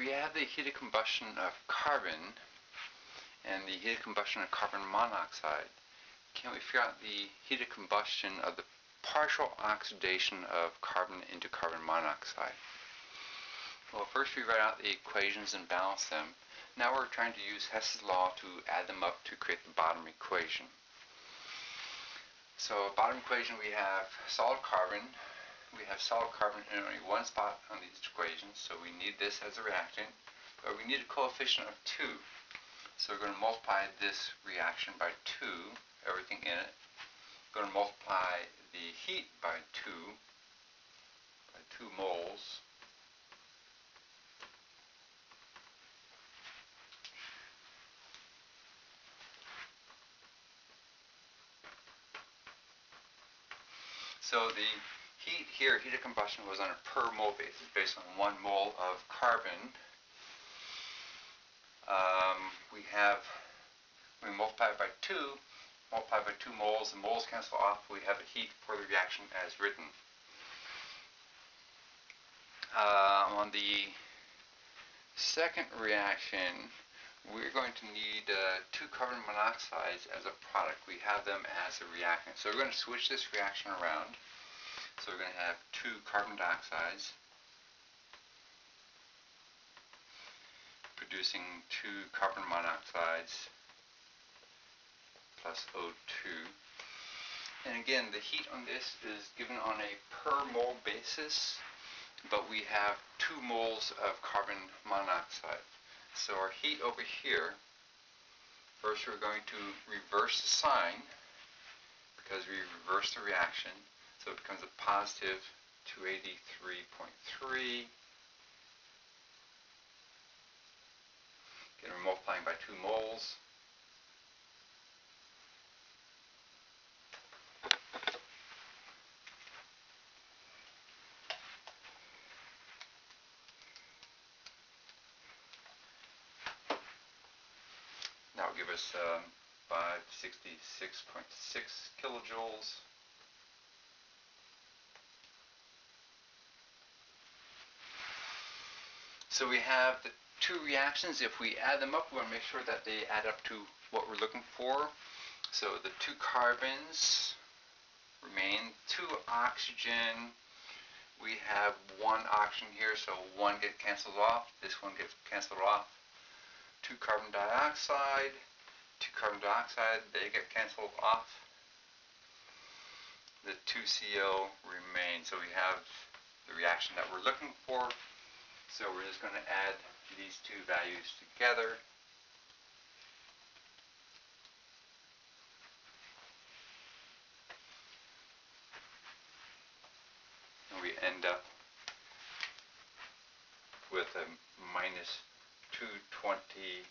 we have the heated combustion of carbon and the heated combustion of carbon monoxide, can we figure out the heated combustion of the partial oxidation of carbon into carbon monoxide? Well, first we write out the equations and balance them. Now we're trying to use Hess's law to add them up to create the bottom equation. So bottom equation, we have solid carbon. We have solid carbon in only one spot on these equations, so we need this as a reactant, but we need a coefficient of 2. So we're going to multiply this reaction by 2, everything in it. We're going to multiply the heat by 2 moles. So the heat here, heat of combustion, was on a per mole basis, based on 1 mole of carbon. We multiply it by 2, multiply by 2 moles, the moles cancel off, we have the heat for the reaction as written. On the second reaction, we're going to need 2 carbon monoxides as a product. We have them as a reactant. So we're going to switch this reaction around. So we're going to have 2 carbon dioxides producing 2 carbon monoxides plus O2. And again, the heat on this is given on a per mole basis, but we have 2 moles of carbon monoxide. So our heat over here, first we're going to reverse the sign because we reverse the reaction. So it becomes a positive 283.3. Again, we're multiplying by 2 moles. That will give us 566.6 kilojoules. So we have the 2 reactions. If we add them up, we want to make sure that they add up to what we're looking for. So the 2 carbons remain, 2 oxygen. We have 1 oxygen here, so 1 gets canceled off. This one gets canceled off. 2 carbon dioxide, 2 carbon dioxide, they get canceled off. The 2CO remain. So we have the reaction that we're looking for. So we're just going to add these 2 values together. And we end up with a minus 220.8